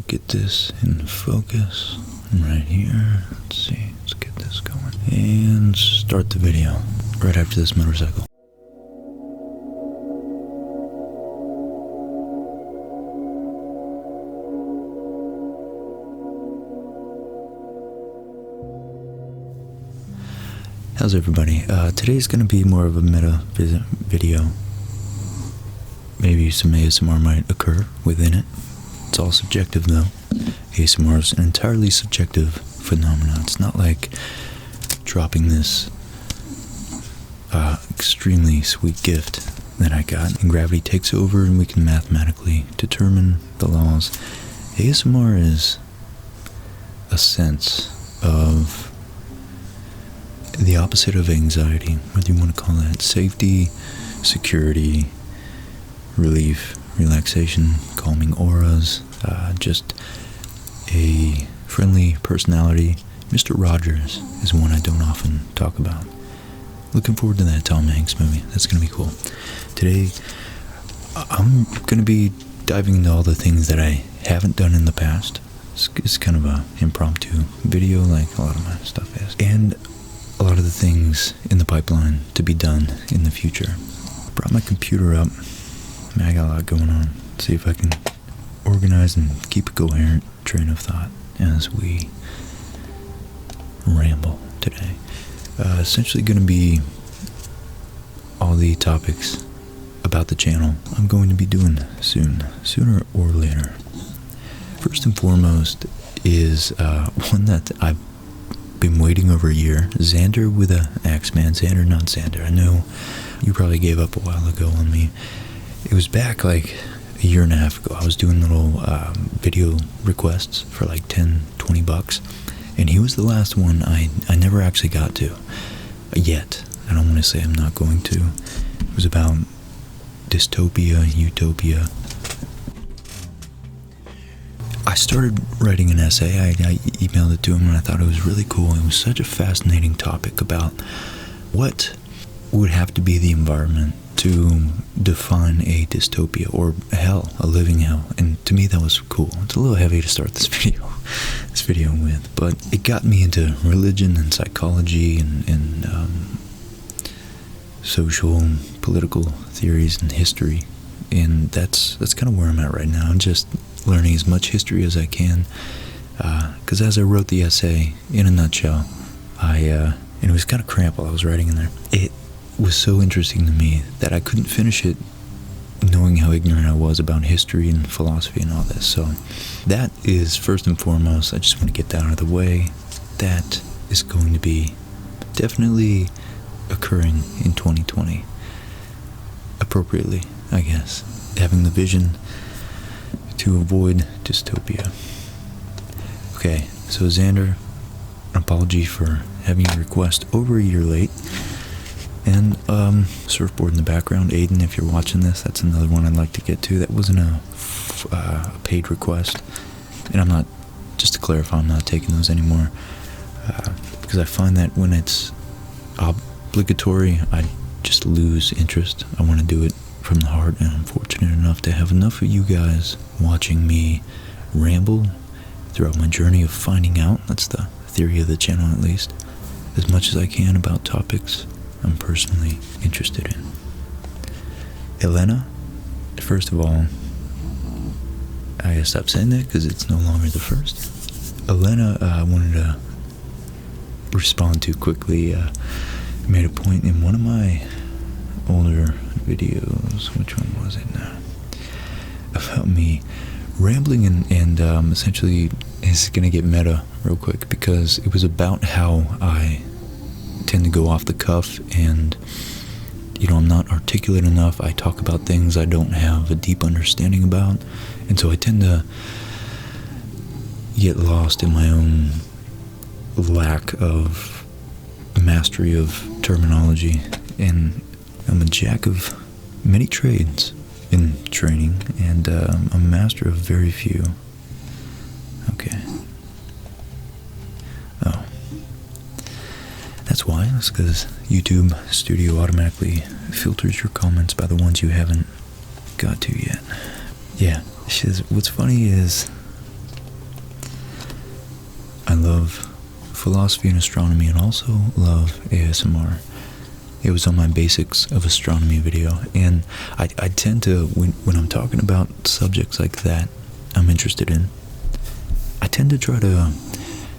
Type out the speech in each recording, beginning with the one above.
Get this in focus right here. Let's see, let's get this going. And start the video right after this motorcycle. How's everybody? Today's going to be more of a meta video. Maybe some ASMR might occur within it. It's all subjective though. ASMR is an entirely subjective phenomenon. It's not like dropping this extremely sweet gift that I got and gravity takes over and we can mathematically determine the laws. ASMR is a sense of the opposite of anxiety, whether you want to call that safety, security, relief, relaxation, calming auras, just a friendly personality. Mr. Rogers is one I don't often talk about. Looking forward to that Tom Hanks movie. That's going to be cool. Today, I'm going to be diving into all the things that I haven't done in the past. It's kind of an impromptu video like a lot of my stuff is. And a lot of the things in the pipeline to be done in the future. Brought my computer up. I got a lot going on. See if I can organize and keep a coherent train of thought as we ramble today. Essentially going to be all the topics about the channel I'm going to be doing sooner or later. First and foremost is one that I've been waiting over a year. Xander with a X, man. Xander, not Xander. I know you probably gave up a while ago on me. It was back like a year and a half ago. I was doing little video requests for like $10-20, and he was the last one I never actually got to yet. I don't want to say I'm not going to. It was about dystopia, utopia. I started writing an essay. I emailed it to him and I thought it was really cool. It was such a fascinating topic about what would have to be the environment to define a dystopia or hell, a living hell. And to me that was cool. It's a little heavy to start this video with, but it got me into religion and psychology and social and political theories and history. And that's kind of where I'm at right now. I'm just learning as much history as I can, because as I wrote the essay, in a nutshell, and it was kind of cramped while I was writing in there, it was so interesting to me that I couldn't finish it knowing how ignorant I was about history and philosophy and all this. So that is first and foremost. I just want to get that out of the way. That is going to be definitely occurring in 2020, appropriately, I guess, having the vision to avoid dystopia. Okay, so Xander, an apology for having your request over a year late. And surfboard in the background. Aiden, if you're watching this, that's another one I'd like to get to. That wasn't a paid request. And I'm not, just to clarify, I'm not taking those anymore. Because I find that when it's obligatory, I just lose interest. I want to do it from the heart, and I'm fortunate enough to have enough of you guys watching me ramble throughout my journey of finding out, that's the theory of the channel at least, as much as I can about topics I'm personally interested in. Elena, first of all, I gotta stop saying that because it's no longer the first. Elena, I wanted to respond to quickly. Made a point in one of my older videos, which one was it now, about me rambling and essentially, it's gonna get meta real quick because it was about how I tend to go off the cuff and, you know, I'm not articulate enough. I talk about things I don't have a deep understanding about, and so I tend to get lost in my own lack of mastery of terminology. And I'm a jack of many trades in training, and I'm a master of very few. Okay. Oh. That's why. That's because YouTube Studio automatically filters your comments by the ones you haven't got to yet. Yeah. What's funny is love philosophy and astronomy, and also love ASMR. It was on my Basics of Astronomy video, and I tend to, when I'm talking about subjects like that I'm interested in, I tend to try to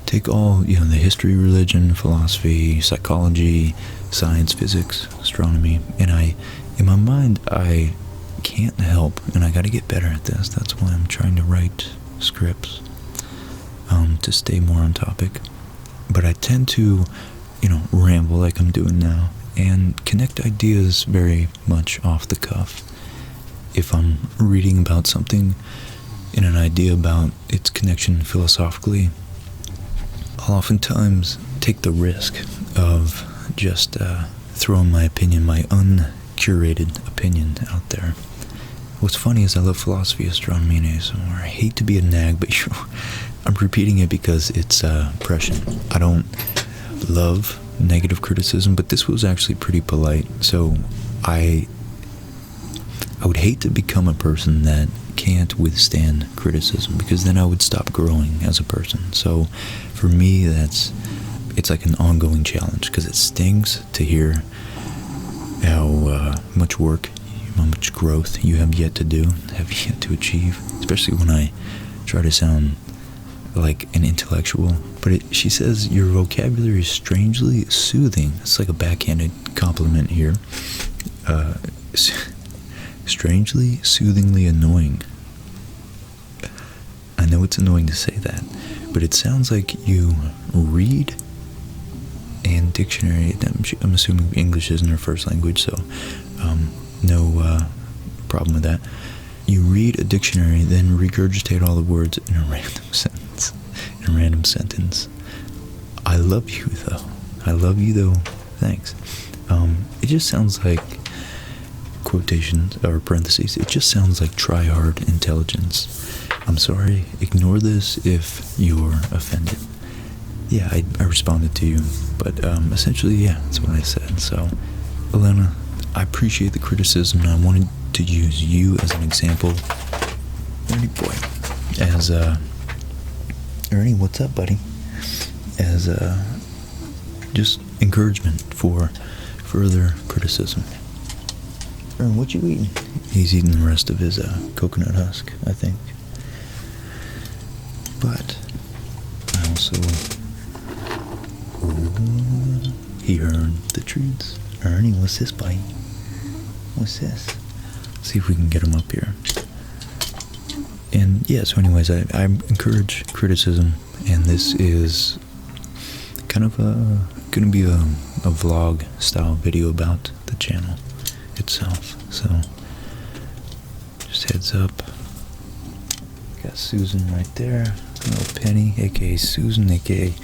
take all, the history, religion, philosophy, psychology, science, physics, astronomy, and in my mind, I can't help, and I gotta get better at this. That's why I'm trying to write scripts, to stay more on topic. But I tend to, ramble like I'm doing now, and connect ideas very much off the cuff. If I'm reading about something and an idea about its connection philosophically, I'll oftentimes take the risk of just throwing my opinion, my uncurated opinion out there. What's funny is I love philosophy, astronomy, and ASMR. I hate to be a nag, but I'm repeating it because it's prescient. I don't love negative criticism, but this was actually pretty polite. So I would hate to become a person that can't withstand criticism, because then I would stop growing as a person. So for me, it's like an ongoing challenge, because it stings to hear how much work, how much growth you have yet to do, have yet to achieve, especially when I try to sound like an intellectual. But she says your vocabulary is strangely soothing. It's like a backhanded compliment here. Strangely, soothingly annoying. I know it's annoying to say that, but it sounds like you read and dictionary. I'm assuming English isn't her first language, so no problem with that. You read a dictionary, then regurgitate all the words in a random sentence. I love you, though. I love you, though. Thanks. It just sounds like, quotations or parentheses, it just sounds like try-hard intelligence. I'm sorry, ignore this if you're offended. Yeah, I responded to you, but essentially, yeah, that's what I said. So, Elena, I appreciate the criticism, and I wanted to use you as an example. Ernie boy, as Ernie, what's up, buddy? As just encouragement for further criticism. Ernie, what you eating? He's eating the rest of his coconut husk, I think. But I also, he heard the treats. Ernie, what's this, buddy? What's this? Let's see if we can get him up here. And yeah, so anyways, I encourage criticism, and this is kind of going to be a vlog style video about the channel itself. So just heads up. Got Susan right there, little Penny, aka Susan, aka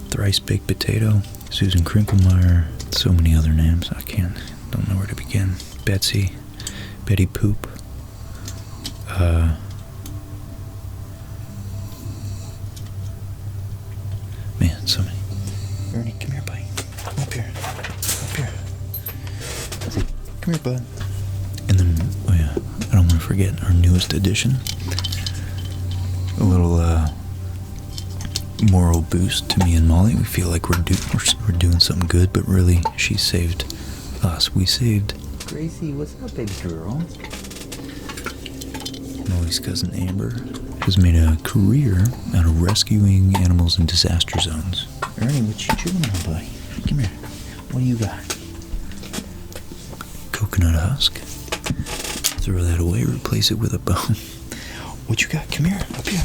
Thrice Baked Potato, Susan Krinklemeyer, so many other names, don't know where to begin. Betsy, Betty Poop, man, so many. Ernie, come here, buddy. Come up here. Come here, bud. And then, oh yeah, I don't want to forget our newest addition. A little moral boost to me and Molly. We feel like we're doing something good, but really, she saved us. We saved Gracie. What's up, baby girl? Molly's cousin Amber has made a career out of rescuing animals in disaster zones. Ernie, what you chewing on, buddy? Come here. What do you got? Coconut husk. Throw that away, replace it with a bone. What you got? Come here. Up here.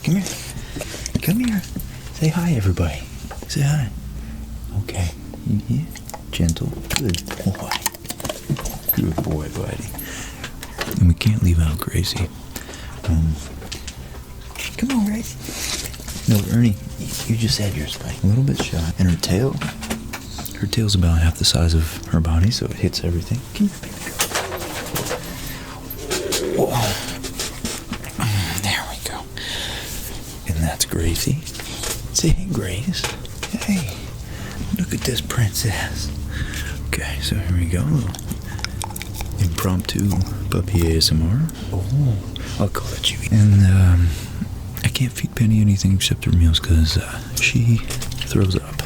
Come here. Come here. Say hi, everybody. Say hi. Okay. You here? Gentle. Good boy. Good boy, buddy. And we can't leave out Gracie. Come on, Gracie. No, Ernie, you just had yours, buddy. A little bit shy. And her tail's about half the size of her body, so it hits everything. Come here, baby girl. Whoa. There we go. And that's Gracie. Say hey, Grace. Hey, look at this princess. Okay, so here we go. Impromptu puppy ASMR. Oh, I'll call it you. And I can't feed Penny anything except her meals because she throws up.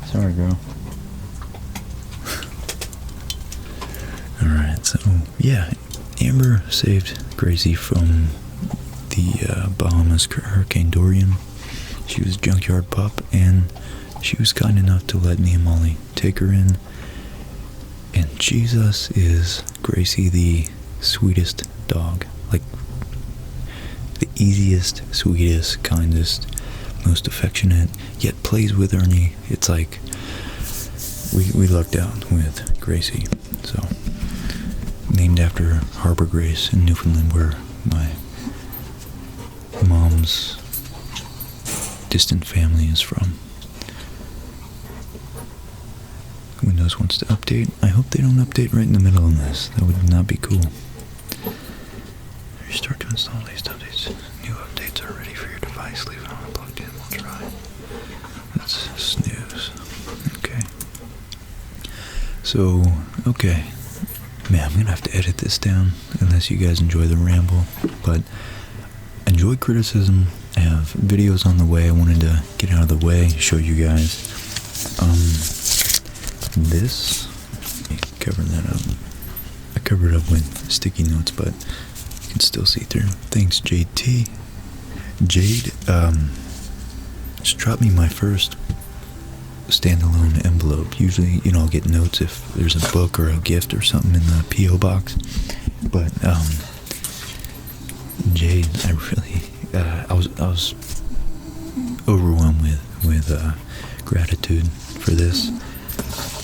Sorry, girl. Alright, so yeah, Amber saved Gracie from the Bahamas Hurricane Dorian. She was a junkyard pup, and she was kind enough to let me and Molly take her in. And Jesus, is Gracie the sweetest dog. Like, the easiest, sweetest, kindest, most affectionate, yet plays with Ernie. It's like, we lucked out with Gracie. So, named after Harbor Grace in Newfoundland, where my mom's distant family is from. Windows wants to update. I hope they don't update right in the middle of this. That would not be cool. Start to install these updates. New updates are ready for your device. Leave it on plugged in. We'll try. Let's snooze. Okay. So, okay. Man, I'm gonna have to edit this down unless you guys enjoy the ramble. But enjoy criticism. I have videos on the way. I wanted to get out of the way, show you guys. This, let me cover that up. I covered it up with sticky notes, but you can still see through. Thanks, JT. Jade, just dropped me my first standalone envelope. Usually, you know, I'll get notes if there's a book or a gift or something in the P.O. box. But, Jade, I really, I was overwhelmed with gratitude for this.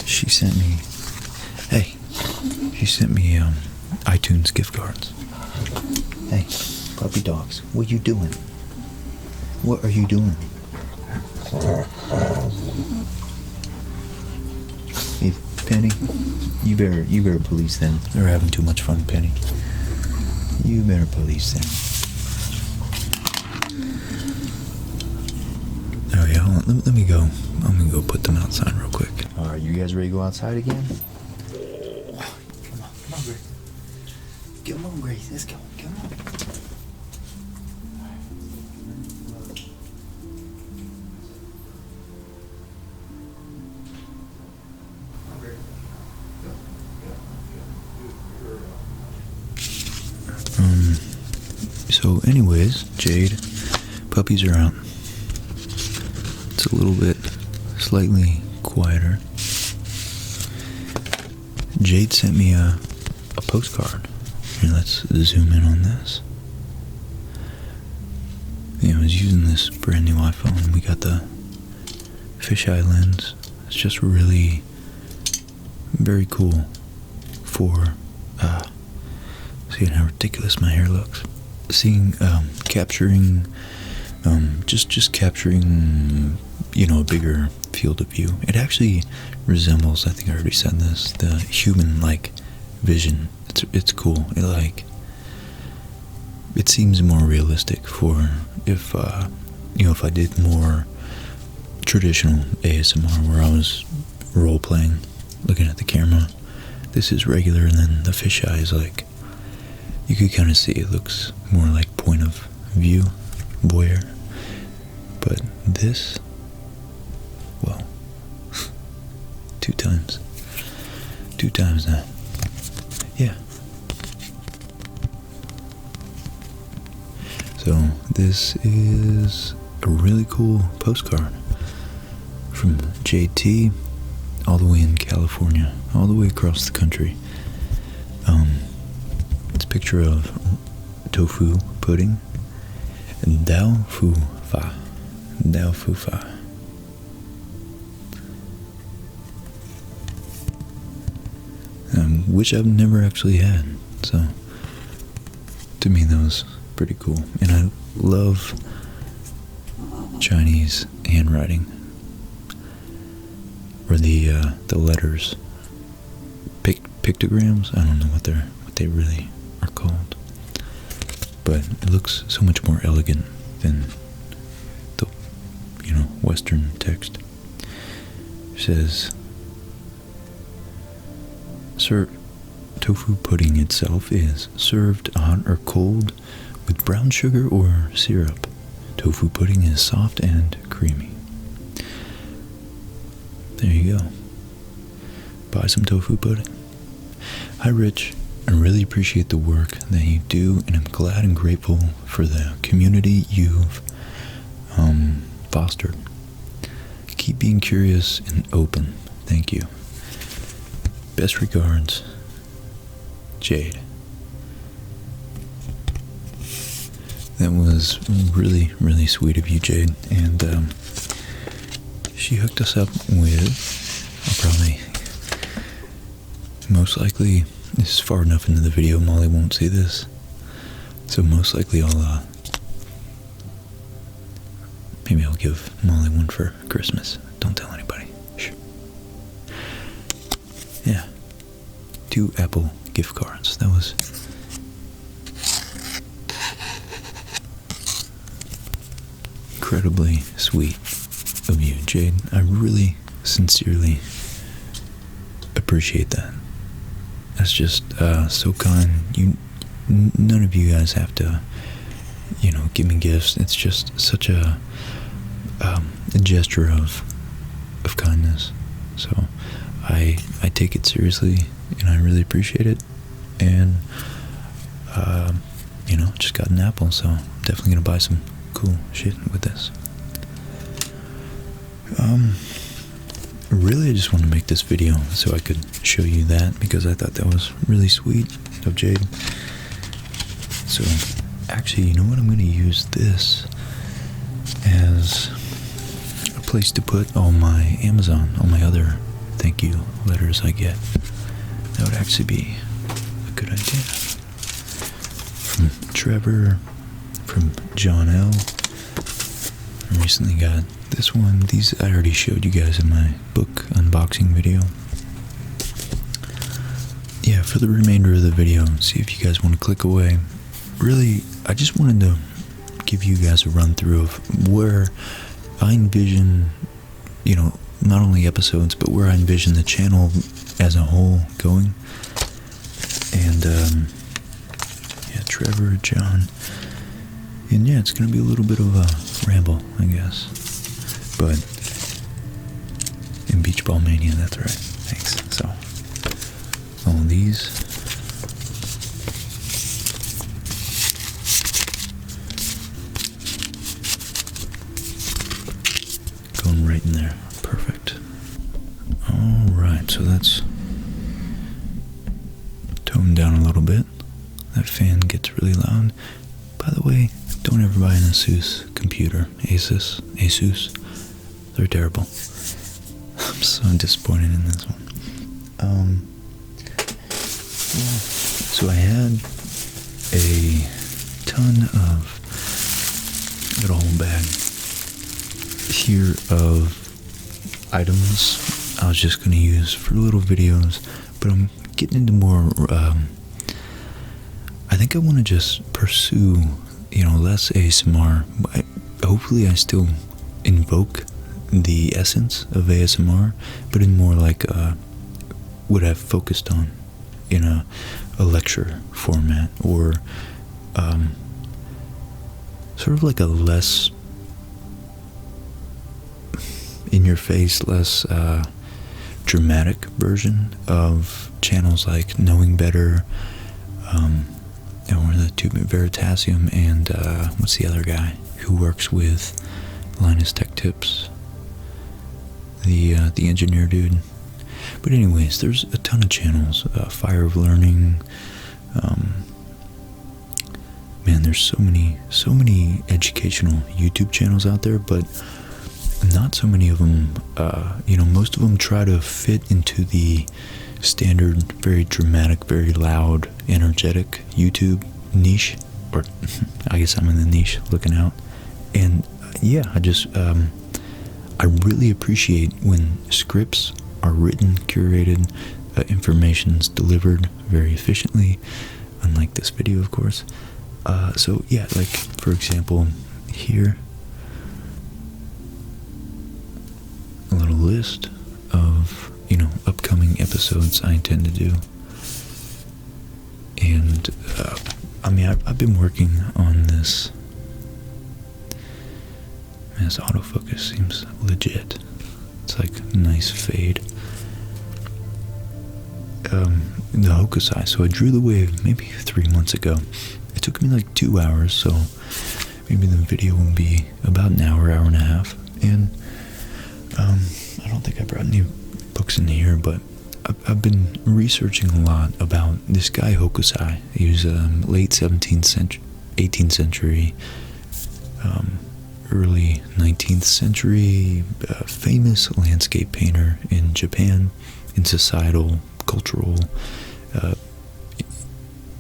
She sent me, iTunes gift cards. Hey, puppy dogs, what you doing? What are you doing? Hey, Penny, you better police them. They're having too much fun, Penny. You better police them. Oh yeah, hold on. Let me go. I'm gonna go put them outside real quick. Alright, you guys ready to go outside again? Come on, Grace. Come on, Grace, let's go. Come on. So anyways, Jade, puppies are out. It's a little bit slightly quieter. Jade sent me a postcard. Here, let's zoom in on this. Yeah, I was using this brand new iPhone. We got the fisheye lens. It's just really very cool for seeing how ridiculous my hair looks. Seeing capturing just capturing, you know, a bigger field of view. It actually resembles, I think I already said this, the human-like vision. It's cool. It seems more realistic for if I did more traditional ASMR where I was role-playing, looking at the camera. This is regular, and then the fisheye is like, you could kind of see it looks more like point of view, voyeur. But this, well, two times that. Yeah. So this is a really cool postcard from JT, all the way in California, all the way across the country. It's a picture of tofu pudding and Dao Fu Fa. Which I've never actually had, so to me that was pretty cool. And I love Chinese handwriting, or the letters, pictograms. I don't know what they really are called, but it looks so much more elegant than the, Western text. It says, tofu pudding itself is served hot or cold with brown sugar or syrup. Tofu pudding is soft and creamy. There you go. Buy some tofu pudding. Hi Rich, I really appreciate the work that you do, and I'm glad and grateful for the community you've fostered. Keep being curious and open. Thank you. Best regards, Jade. That was really, really sweet of you, Jade. And she hooked us up with, I'll probably, most likely, this is far enough into the video, Molly won't see this. So most likely maybe I'll give Molly one for Christmas. Don't tell anybody. Shh. Yeah. 2 Apple gift cards. That was incredibly sweet of you, Jade. I really, sincerely appreciate that. That's just so kind. None of you guys have to, give me gifts. It's just such a gesture of kindness. So I take it seriously, and I really appreciate it. And just got an Apple, so I'm definitely gonna buy some cool shit with this. Really, I just want to make this video so I could show you that, because I thought that was really sweet of Jade. So, actually, you know what? I'm going to use this as a place to put all my Amazon, all my other thank you letters I get. That would actually be a good idea. From Trevor, from John L. I recently got this one. These I already showed you guys in my book unboxing video. Yeah, for the remainder of the video, see if you guys want to click away. Really, I just wanted to give you guys a run through of where I envision, not only episodes, but where I envision the channel as a whole going. And, Trevor, John, and yeah, it's going to be a little bit of a ramble, I guess. But in Beach Ball Mania, that's right. Thanks. So, all of these. Going right in there. Perfect. Alright, so that's toned down a little bit. That fan gets really loud. By the way, don't ever buy an Asus computer. Asus. They're terrible. I'm so disappointed in this one. So I had a ton of, I got a whole bag here of items I was just going to use for little videos, but I'm getting into more, I think I want to just pursue, less ASMR. Hopefully I still invoke the essence of ASMR, but in more like what I've focused on in a lecture format, or sort of like a less in your face, less dramatic version of channels like Knowing Better, or the Tube Veritasium, and what's the other guy who works with Linus Tech Tips? The engineer dude. But anyways, there's a ton of channels. Fire of Learning. Man, there's so many educational YouTube channels out there, but not so many of them, most of them try to fit into the standard, very dramatic, very loud, energetic YouTube niche, or I guess I'm in the niche looking out. And yeah, I really appreciate when scripts are written, curated, information's delivered very efficiently, unlike this video, of course. So yeah, like for example, here, a little list of, upcoming episodes I intend to do. And I mean, I've been working on this. Man, this autofocus seems legit. It's like a nice fade. The hokusai. So I drew the wave maybe 3 months ago. It took me like 2 hours, so maybe the video will be about an hour, hour and a half. And I don't think I brought any books in here, but I've been researching a lot about this guy Hokusai. He was late 17th century, 18th century, early 19th century, famous landscape painter in Japan, in societal, cultural.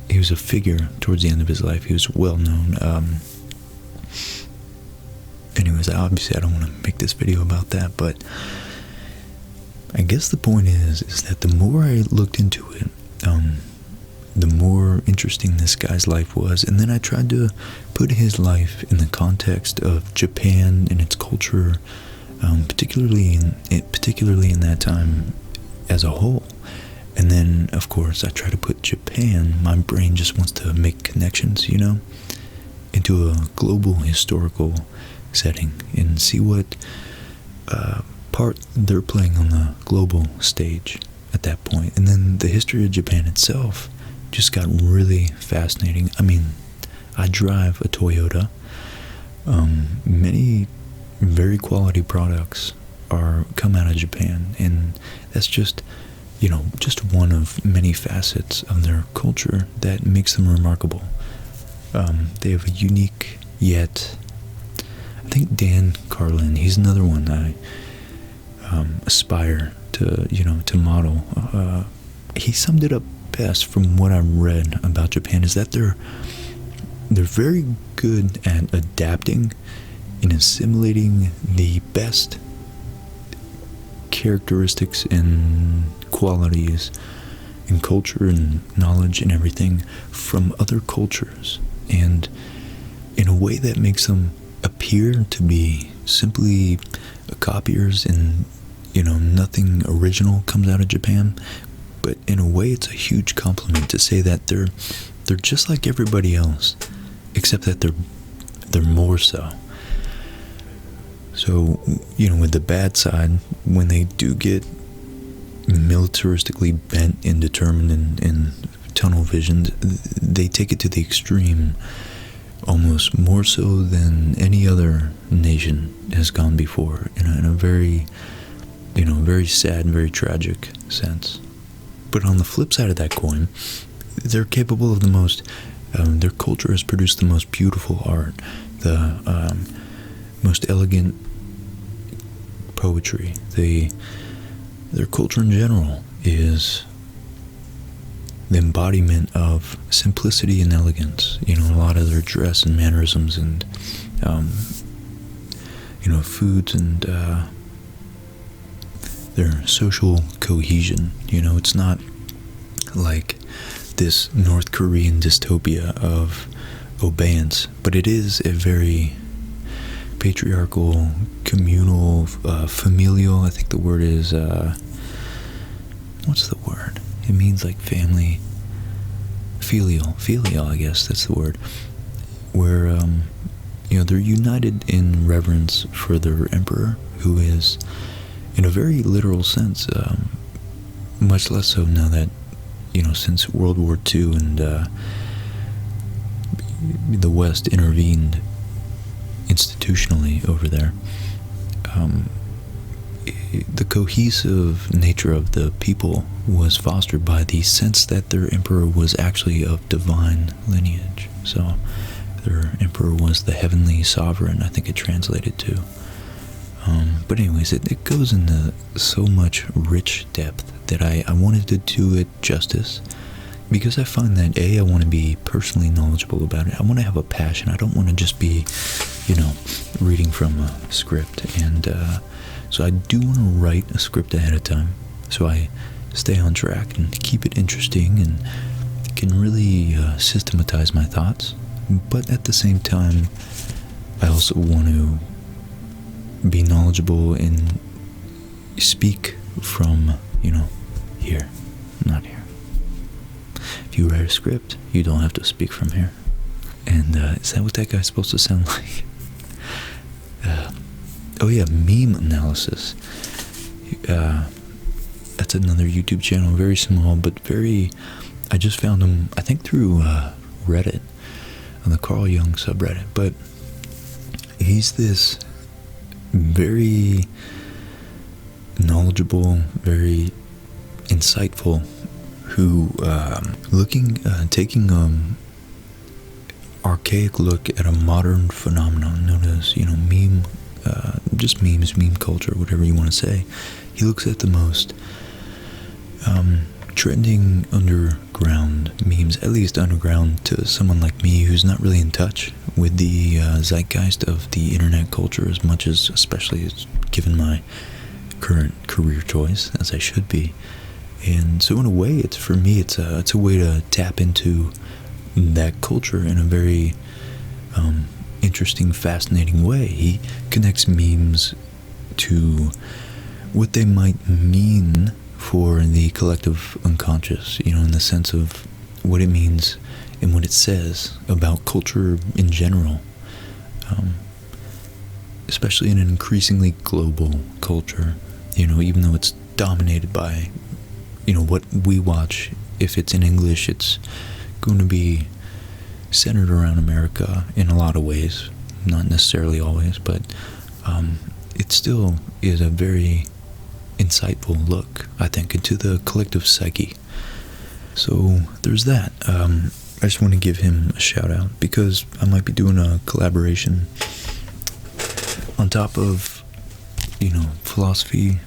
He was a figure towards the end of his life. He was well known. Anyways, obviously I don't want to make this video about that, but I guess the point is that the more I looked into it, the more interesting this guy's life was. And then I tried to put his life in the context of Japan and its culture, particularly in that time as a whole. And then, of course, I try to put Japan, my brain just wants to make connections, you know, into a global historical setting and see what part they're playing on the global stage at that point. And then the history of Japan itself just got really fascinating. I mean, I drive a Toyota. Many very quality products come out of Japan, and that's just, you know, just one of many facets of their culture that makes them remarkable. They have a unique, yet I think Dan Carlin, he's another one I aspire to, you know, to model. He summed it up best from what I read about Japan, is that they're very good at adapting and assimilating the best characteristics and qualities and culture and knowledge and everything from other cultures, and in a way that makes them appear to be simply copiers, and, you know, nothing original comes out of Japan. But in a way, it's a huge compliment to say that they're just like everybody else, except that they're more so. So, you know, with the bad side, when they do get militaristically bent and determined and tunnel visioned, they take it to the extreme, almost more so than any other nation has gone before, in a very, you know, very sad and very tragic sense. But on the flip side of that coin, they're capable of the most, their culture has produced the most beautiful art, the most elegant poetry. Their culture in general is the embodiment of simplicity and elegance. You know, a lot of their dress and mannerisms and, you know, foods and their social cohesion. You know, it's not like this North Korean dystopia of obeyance, but it is a very patriarchal, communal, familial. I think the word is, what's the word? It means like family, filial, I guess that's the word, where, you know, they're united in reverence for their emperor, who is, in a very literal sense, much less so now that, you know, since World War II and the West intervened institutionally over there, the cohesive nature of the people was fostered by the sense that their emperor was actually of divine lineage. So their emperor was the heavenly sovereign, I think it translated to. But anyways, it goes into so much rich depth that I wanted to do it justice, because I find that, I want to be personally knowledgeable about it. I want to have a passion. I don't want to just be, you know, reading from a script. And so I do want to write a script ahead of time, so I stay on track and keep it interesting and can really systematize my thoughts. But at the same time, I also want to be knowledgeable and speak from, you know, here, not here. if you write a script, you don't have to speak from here. And is that what that guy's supposed to sound like? Oh yeah, meme analysis. That's another YouTube channel, very small, but very... I just found him, I think through Reddit, on the Carl Jung subreddit, but he's this very knowledgeable, very insightful, who taking archaic look at a modern phenomenon known as, meme, just memes, meme culture, whatever you want to say. He looks at the most trending underground memes, at least underground to someone like me who's not really in touch with the zeitgeist of the internet culture as much as, especially given my current career choice, as I should be. And so in a way, it's a way to tap into that culture in a very interesting, fascinating way. He connects memes to what they might mean for the collective unconscious, in the sense of what it means and what it says about culture in general, especially in an increasingly global culture, even though it's dominated by, what we watch. If it's in English, it's going to be centered around America in a lot of ways, not necessarily always, but it still is a very insightful look, I think, into the collective psyche. So there's that. I just want to give him a shout out because I might be doing a collaboration on top of, philosophy.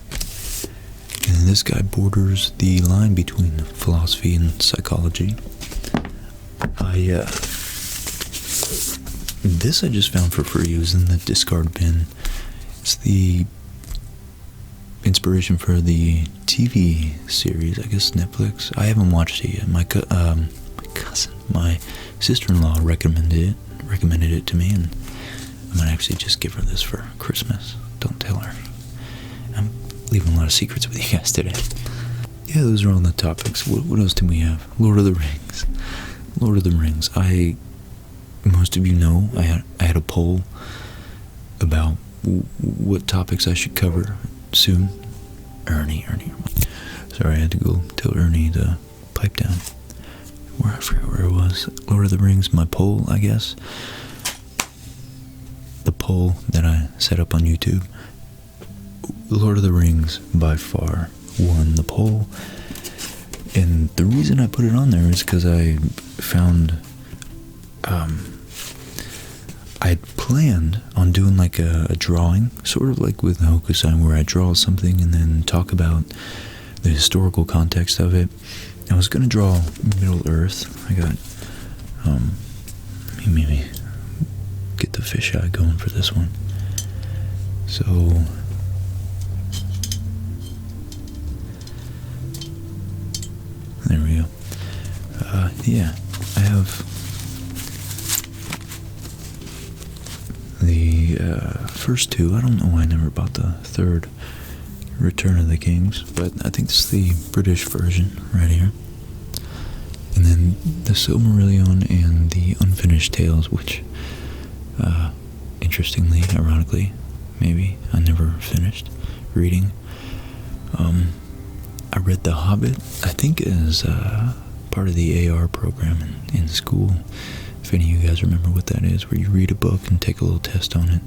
And this guy borders the line between philosophy and psychology. This I just found for free. It was in the discard bin. It's the inspiration for the TV series, I guess Netflix. I haven't watched it yet. My sister-in-law recommended it to me, and I might actually just give her this for Christmas. Don't tell her. I'm leaving a lot of secrets with you guys today. Yeah, those are all the topics. What else do we have? Lord of the Rings. Most of you know, I had a poll about what topics I should cover soon. Ernie. Sorry, I had to go tell Ernie to pipe down. I forgot where it was. Lord of the Rings, my poll, I guess. The poll that I set up on YouTube. Lord of the Rings, by far, won the poll. And the reason I put it on there is because I found... I had planned on doing like a drawing, sort of like with Hokusai, where I draw something and then talk about the historical context of it. I was going to draw Middle Earth. I got, maybe get the fisheye going for this one. So, there we go. Yeah, I have the first two. I don't know why I never bought the third, Return of the Kings, but I think this is the British version right here. And then the Silmarillion and the Unfinished Tales, which, interestingly, ironically, maybe, I never finished reading. I read The Hobbit, I think as part of the AR program in school. If any of you guys remember what that is, where you read a book and take a little test on it,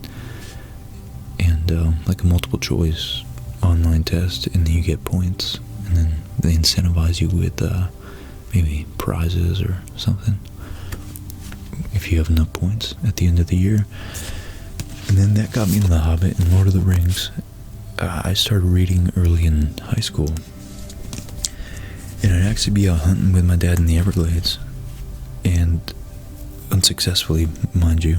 and like a multiple choice online test, and then you get points, and then they incentivize you with maybe prizes or something if you have enough points at the end of the year. And then that got me into The Hobbit and Lord of the Rings. I started reading early in high school, and I'd actually be out hunting with my dad in the Everglades, and unsuccessfely, mind you.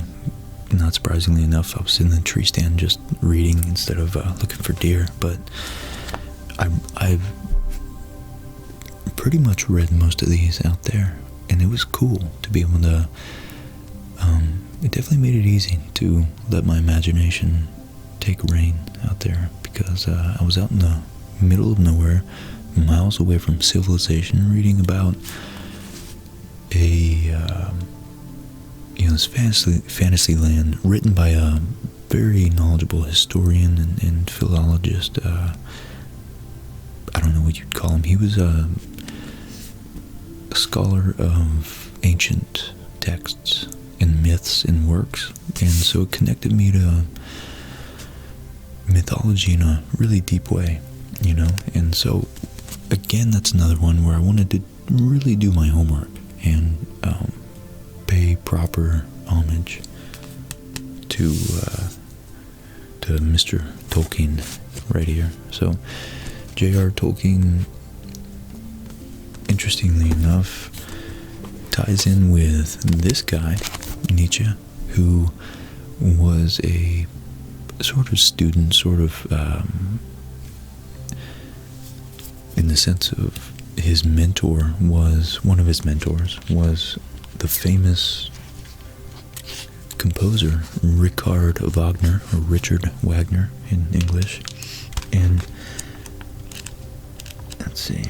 Not surprisingly enough, I was in the tree stand just reading instead of looking for deer, but I've pretty much read most of these out there, and it was cool to be able to, it definitely made it easy to let my imagination take reign out there, because I was out in the middle of nowhere, miles away from civilization, reading about this fantasy land written by a very knowledgeable historian and philologist. I don't know what you'd call him. He was a scholar of ancient texts and myths and works, and so it connected me to mythology in a really deep way, and so again, that's another one where I wanted to really do my homework and pay proper homage to Mr. Tolkien right here. So J.R. Tolkien, interestingly enough, ties in with this guy, Nietzsche, who was a sort of student, in the sense of his mentor was, one of his mentors was the famous composer Richard Wagner, or Richard Wagner in English. And let's see,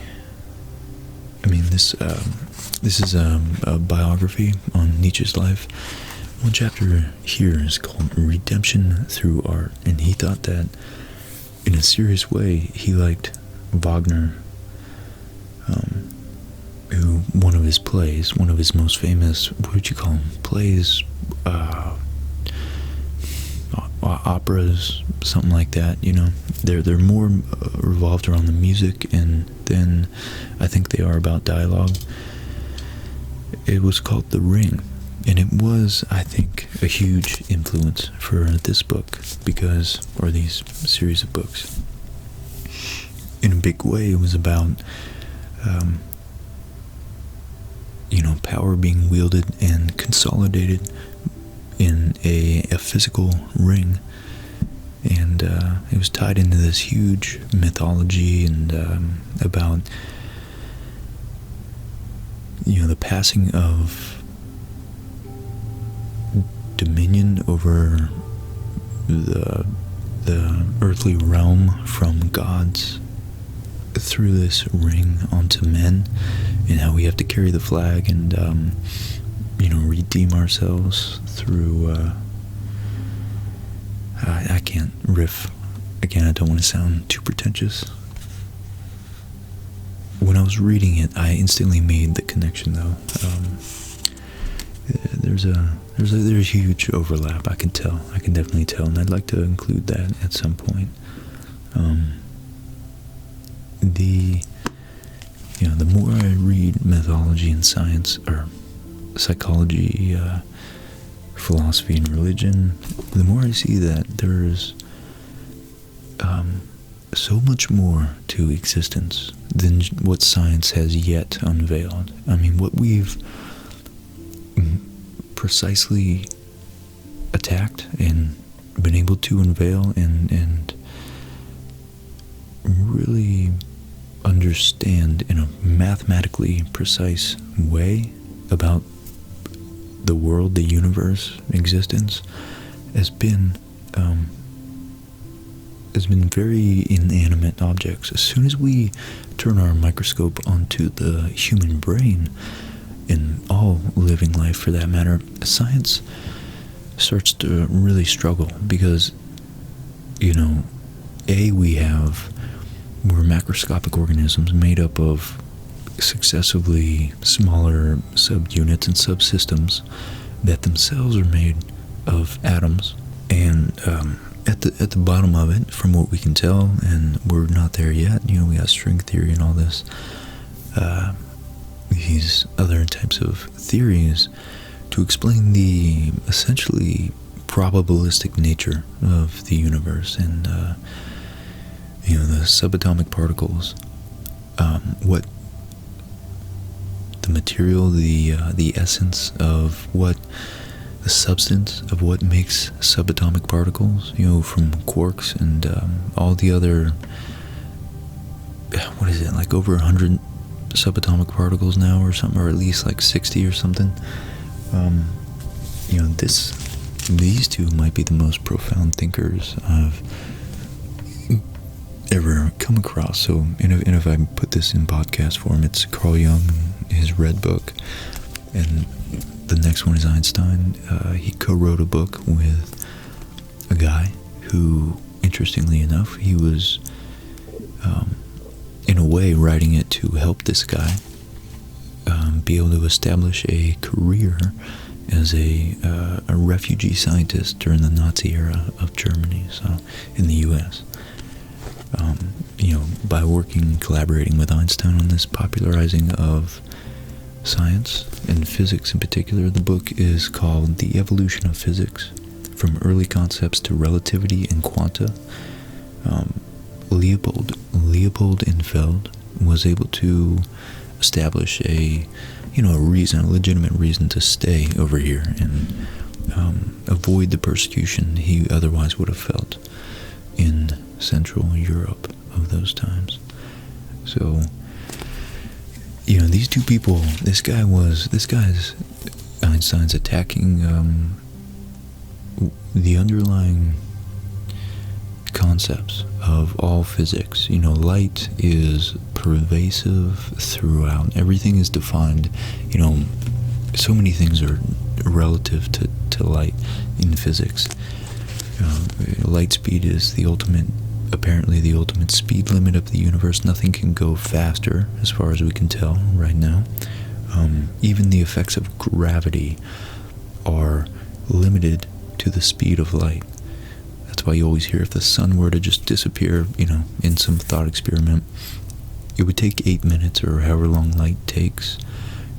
I mean, this is a biography on Nietzsche's life. One chapter here is called Redemption Through Art, and he thought that in a serious way he liked Wagner, who one of his plays, one of his most famous, what would you call them, plays, operas, something like that, they're more revolved around the music, and then I think they are about dialogue. It was called The Ring, and it was, I think, a huge influence for this book, or these series of books. In a big way, it was about power being wielded and consolidated in a physical ring, and it was tied into this huge mythology and about the passing of dominion over the earthly realm from gods through this ring onto men, and how we have to carry the flag and redeem ourselves through I can't riff again, I don't want to sound too pretentious. When I was reading it, I instantly made the connection, though. There's a huge overlap, I can definitely tell, and I'd like to include that at some point. The more I read mythology and science, or psychology, philosophy and religion, the more I see that there's so much more to existence than what science has yet unveiled. I mean, what we've precisely attacked and been able to unveil and really understand in a mathematically precise way about the world, the universe, existence, has been very inanimate objects. As soon as we turn our microscope onto the human brain, and all living life for that matter, science starts to really struggle, because we're macroscopic organisms made up of successively smaller subunits and subsystems that themselves are made of atoms, and at the bottom of it, from what we can tell, and we're not there yet, we got string theory and all this, these other types of theories to explain the essentially probabilistic nature of the universe, and the subatomic particles, what the material, the essence of what, the substance of what makes subatomic particles, from quarks and all the other, what is it, like over 100 subatomic particles now or something, or at least like 60 or something. These two might be the most profound thinkers I've ever come across. So, and if I put this in podcast form, it's Carl Jung, his Red Book, And the next one is Einstein. He co-wrote a book with a guy who, interestingly enough, he was, in a way, writing it to help this guy be able to establish a career as a refugee scientist during the Nazi era of Germany, so in the U.S. By collaborating with Einstein on this popularizing of science and physics in particular. The book is called The Evolution of Physics, From Early Concepts to Relativity and Quanta. Leopold Infeld was able to establish a legitimate reason to stay over here and avoid the persecution he otherwise would have felt in Central Europe of those times. So, these two people, this guy's Einstein's attacking the underlying concepts of all physics. Light is pervasive throughout. Everything is defined. So many things are relative to light in physics. Light speed is apparently the ultimate speed limit of the universe. Nothing can go faster, as far as we can tell right now. Even the effects of gravity are limited to the speed of light. That's why you always hear if the sun were to just disappear, in some thought experiment, it would take 8 minutes or however long light takes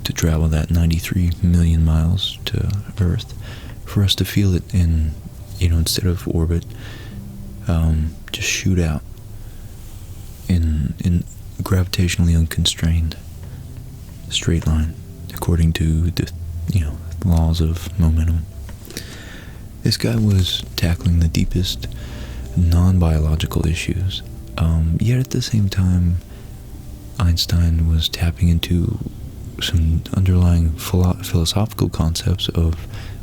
to travel that 93 million miles to Earth. For us to feel it in, instead of orbit, just shoot out in gravitationally unconstrained straight line, according to the, laws of momentum. This guy was tackling the deepest non-biological issues, yet at the same time, Einstein was tapping into some underlying philosophical concepts of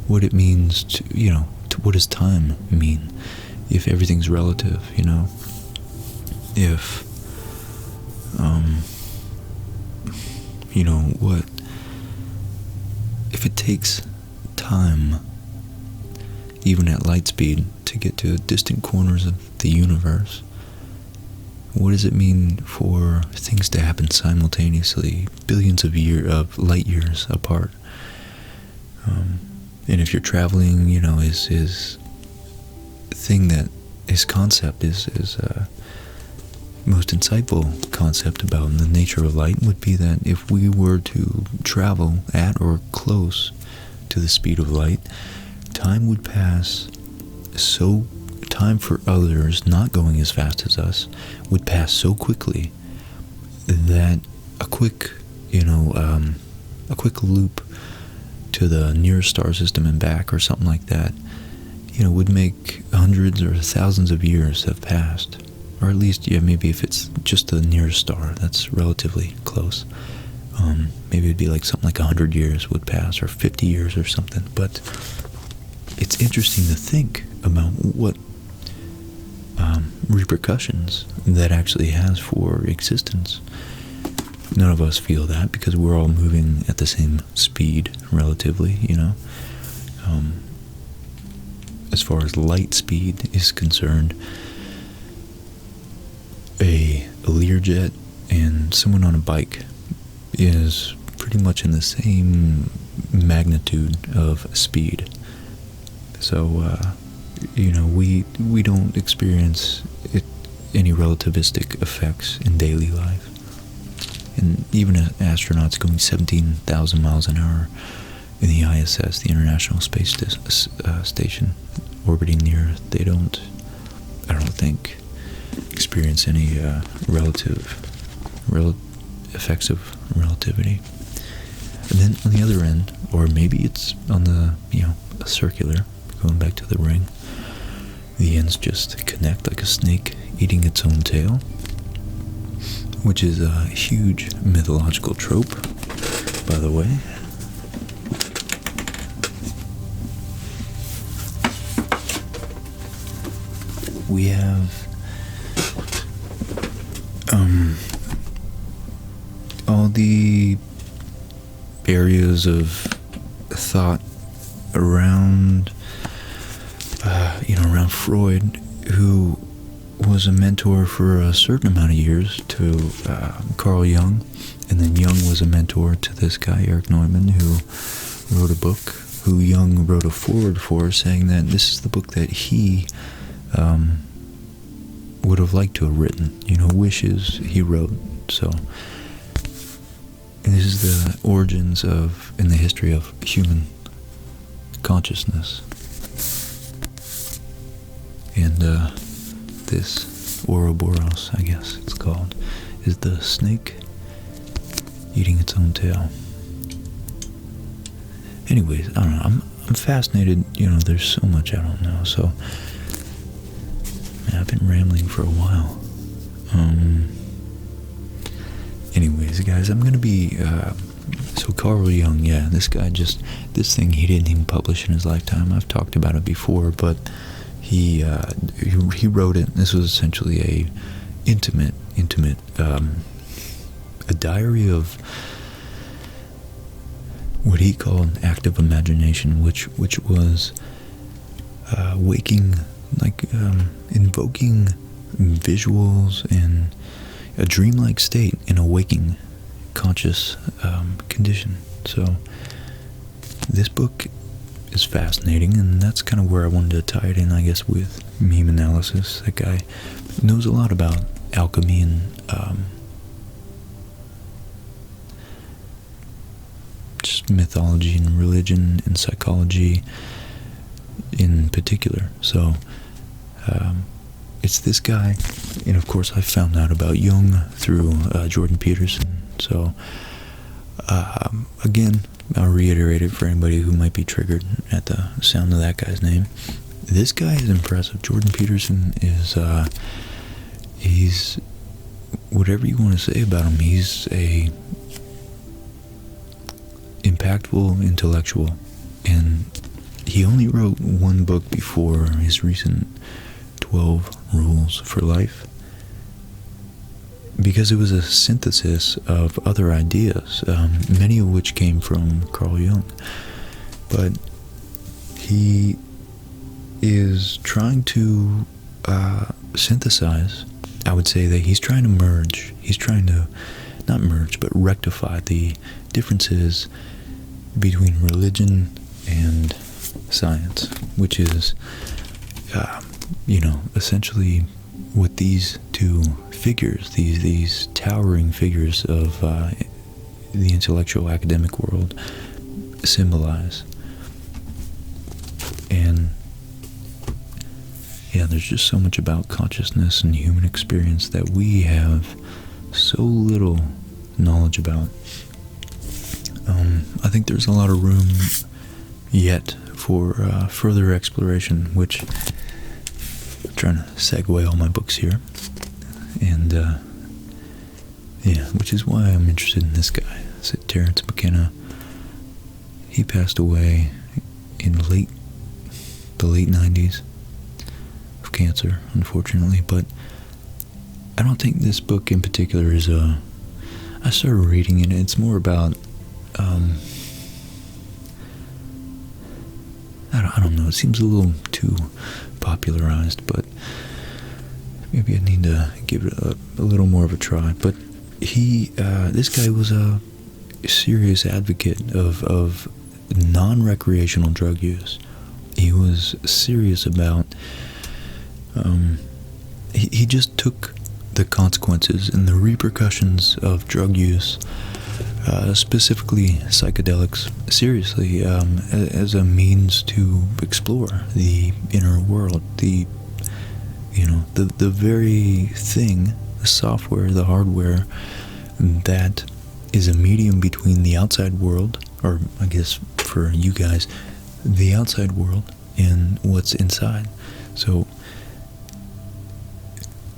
what it means to, what does time mean? If everything's relative, if, if it takes time, even at light speed, to get to distant corners of the universe, what does it mean for things to happen simultaneously, billions of light years apart? And if you're traveling, his concept is most insightful concept about the nature of light would be that if we were to travel at or close to the speed of light, time would pass time for others not going as fast as us would pass so quickly that a quick loop to the nearest star system and back or something like that, would make hundreds or thousands of years have passed. Or at least, maybe if it's just the nearest star, that's relatively close. Maybe it'd be like something like 100 years would pass, or 50 years or something. But it's interesting to think about what repercussions that actually has for existence. None of us feel that because we're all moving at the same speed, relatively, As far as light speed is concerned, a Learjet and someone on a bike is pretty much in the same magnitude of speed. So, we don't experience any relativistic effects in daily life. And even astronauts going 17,000 miles an hour in the ISS, the International Space Station, orbiting the Earth, I don't think, experience any effects of relativity. And then on the other end, or maybe it's on the, circular, going back to the ring, the ends just connect like a snake eating its own tail, which is a huge mythological trope, by the way. We have all the areas of thought around, around Freud, who was a mentor for a certain amount of years to Carl Jung, and then Jung was a mentor to this guy, Erich Neumann, who wrote a book, who Jung wrote a foreword for, saying that this is the book that he would have liked to have written, wishes he wrote. So, and this is the origins of, in the history of human consciousness. And this Ouroboros, I guess it's called, is the snake eating its own tail. Anyways, I don't know, I'm fascinated, there's so much I don't know, so I've been rambling for a while. Anyways, guys, I'm gonna be, so Carl Jung, yeah, this guy this thing he didn't even publish in his lifetime. I've talked about it before, but he wrote it. This was essentially a intimate, a diary of what he called active imagination, which was waking, invoking visuals and a dreamlike state in a waking conscious condition. So this book is fascinating, and that's kind of where I wanted to tie it in, I guess, with meme analysis. That guy knows a lot about alchemy and just mythology and religion and psychology in particular. So it's this guy, and of course I found out about Jung through Jordan Peterson. So again, I'll reiterate it for anybody who might be triggered at the sound of that guy's name. This guy is impressive. Jordan Peterson is, he's, whatever you want to say about him, he's a impactful intellectual, and he only wrote one book before his recent 12 Rules for Life, because it was a synthesis of other ideas, many of which came from Carl Jung. But he is trying to synthesize, I would say that he's trying to merge, not merge, but rectify the differences between religion and science, which is, essentially what these two figures, these towering figures of the intellectual academic world symbolize. And yeah, there's just so much about consciousness and human experience that we have so little knowledge about. I think there's a lot of room yet for further exploration, which I'm trying to segue all my books here. And, which is why I'm interested in this guy. It's Terence McKenna. He passed away in the late 90s of cancer, unfortunately, but I don't think this book in particular is I started reading it, it's more about, I don't know, it seems a little too popularized, but maybe I need to give it a little more of a try. But this guy was a serious advocate of non-recreational drug use. He was serious about, he just took the consequences and the repercussions of drug use, specifically psychedelics, seriously, as a means to explore the inner world, the very thing, the software, the hardware, that is a medium between the outside world, or I guess for you guys, the outside world and what's inside. So,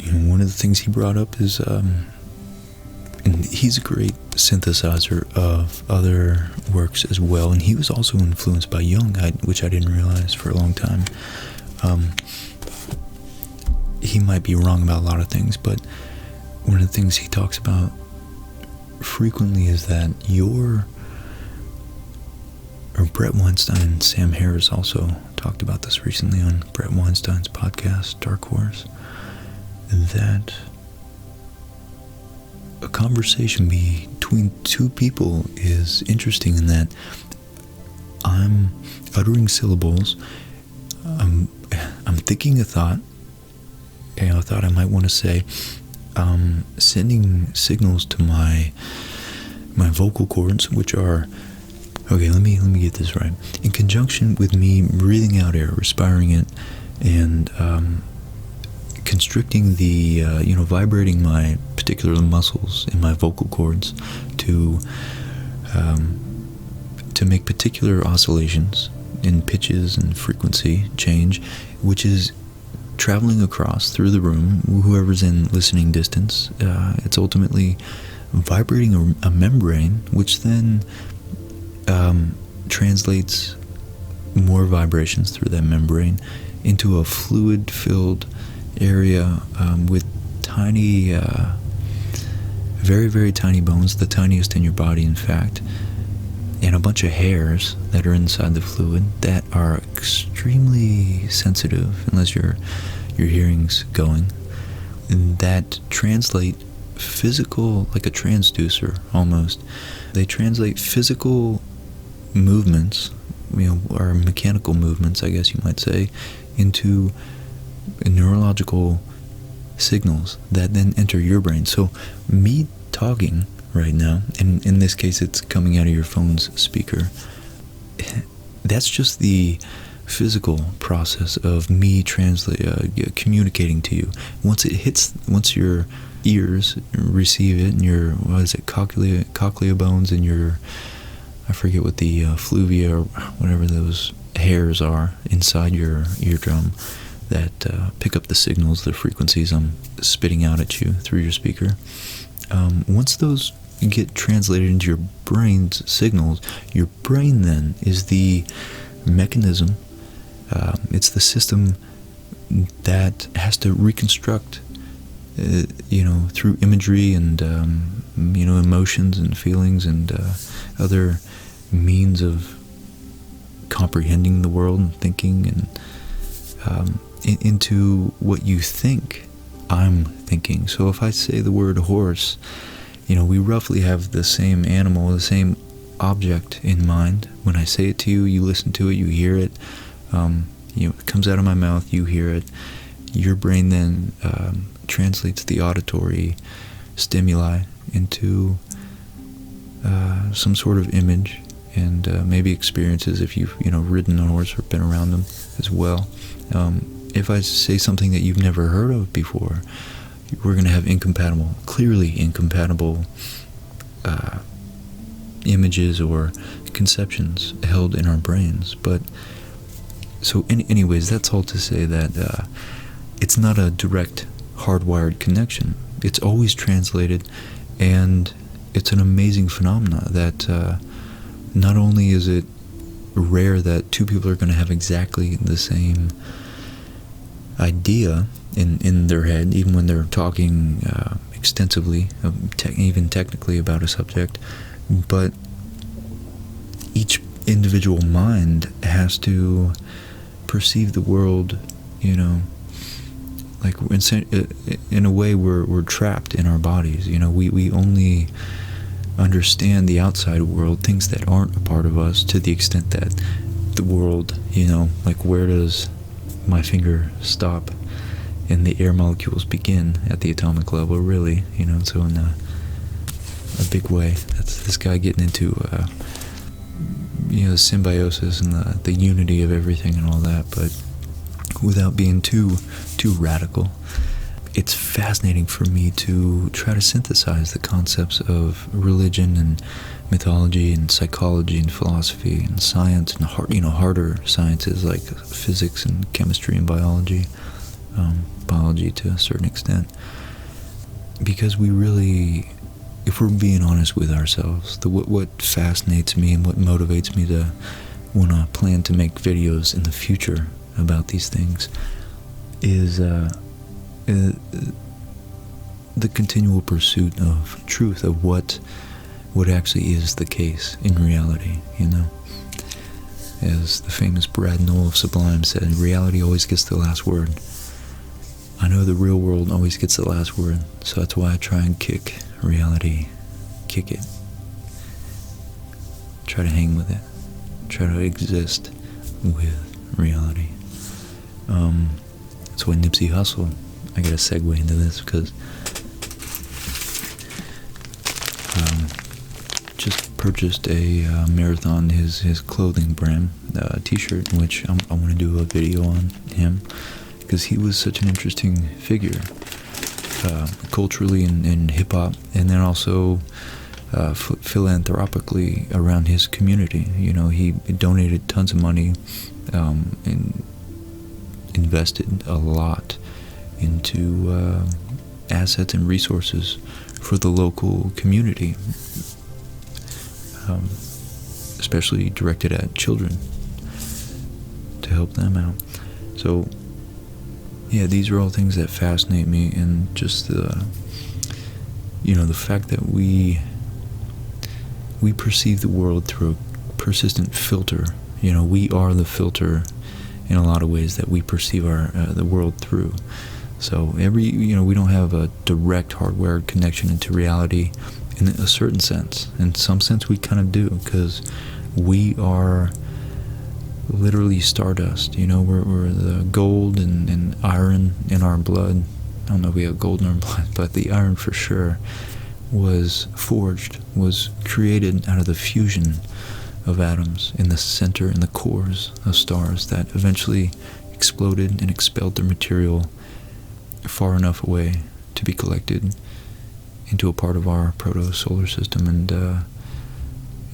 one of the things he brought up is, and he's a great synthesizer of other works as well, and he was also influenced by Jung, which I didn't realize for a long time. He might be wrong about a lot of things, but one of the things he talks about frequently is that your or Brett Weinstein and Sam Harris also talked about this recently on Brett Weinstein's podcast, Dark Horse, that a conversation between two people is interesting in that I'm uttering syllables, I'm thinking a thought, a thought I might want to say, sending signals to my vocal cords, which are, okay, let me get this right. In conjunction with me breathing out air, respiring it, and constricting the, vibrating my particular muscles in my vocal cords to make particular oscillations in pitches and frequency change, which is traveling across through the room, whoever's in listening distance. It's ultimately vibrating a membrane, which then translates more vibrations through that membrane into a fluid-filled area with tiny, very, very tiny bones, the tiniest in your body, in fact, and a bunch of hairs that are inside the fluid that are extremely sensitive, unless your hearing's going, and that translate physical, like a transducer almost. They translate physical movements, or mechanical movements, I guess you might say, into neurological signals that then enter your brain. So me talking right now, and in this case it's coming out of your phone's speaker, that's just the physical process of me communicating to you. Once your ears receive it, and your, cochlea bones and your, I forget what the fluvia or whatever those hairs are inside your eardrum that pick up the signals, the frequencies I'm spitting out at you through your speaker. Once those get translated into your brain's signals, your brain then is the mechanism, it's the system that has to reconstruct, through imagery and, emotions and feelings and other means of comprehending the world and thinking, and into what you think I'm thinking. So if I say the word horse, we roughly have the same animal, the same object in mind. When I say it to you, you listen to it, you hear it, it comes out of my mouth, you hear it. Your brain then translates the auditory stimuli into some sort of image, and maybe experiences if you've ridden a horse or been around them as well. If I say something that you've never heard of before, we're going to have clearly incompatible images or conceptions held in our brains. But so anyways, that's all to say that it's not a direct hardwired connection. It's always translated, and it's an amazing phenomenon that not only is it rare that two people are going to have exactly the same idea in their head, even when they're talking extensively, even technically about a subject, but each individual mind has to perceive the world, like in a way we're trapped in our bodies. We only understand the outside world, things that aren't a part of us, to the extent that the world, like where does my finger stop and the air molecules begin at the atomic level, really, so in a big way. That's this guy getting into symbiosis and the unity of everything and all that, but without being too radical. It's fascinating for me to try to synthesize the concepts of religion and mythology and psychology and philosophy and science and harder sciences like physics and chemistry and biology, biology to a certain extent, because we really, if we're being honest with ourselves, what fascinates me and what motivates me to want to plan to make videos in the future about these things is the continual pursuit of truth, of what actually is the case in reality, As the famous Brad Knoll of Sublime said, reality always gets the last word. I know the real world always gets the last word, so that's why I try and kick reality. Kick it. Try to hang with it. Try to exist with reality. That's why Nipsey Hussle, I gotta segue into this because just purchased a Marathon, his clothing brand t-shirt, in which I want to do a video on him because he was such an interesting figure culturally in hip-hop, and then also philanthropically around his community. You know, he donated tons of money and invested a lot into assets and resources for the local community, especially directed at children to help them out. So yeah, these are all things that fascinate me, and just the fact that we perceive the world through a persistent filter. You know, we are the filter in a lot of ways that we perceive the world through. So we don't have a direct hardwired connection into reality in a certain sense. In some sense we kind of do, because we are literally stardust. You know, we're the gold and iron in our blood. I don't know if we have gold in our blood, but the iron for sure was forged, was created out of the fusion of atoms in the center and the cores of stars that eventually exploded and expelled their material far enough away to be collected into a part of our proto-solar system and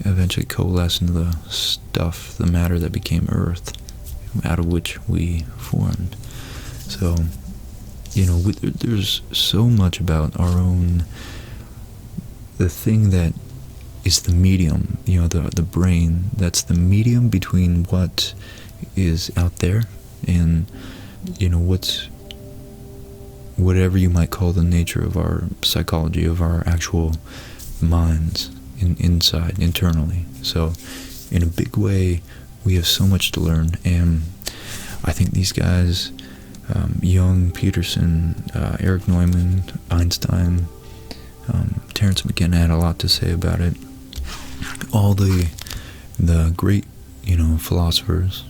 eventually coalesced into the stuff, the matter that became Earth, out of which we formed. So, there's so much about our own, the thing that is the medium, the brain, that's the medium between what is out there and, whatever you might call the nature of our psychology, of our actual minds inside, internally. So, in a big way, we have so much to learn, and I think these guys, Jung, Peterson, Erich Neumann, Einstein, Terence McKenna had a lot to say about it. All the great, philosophers.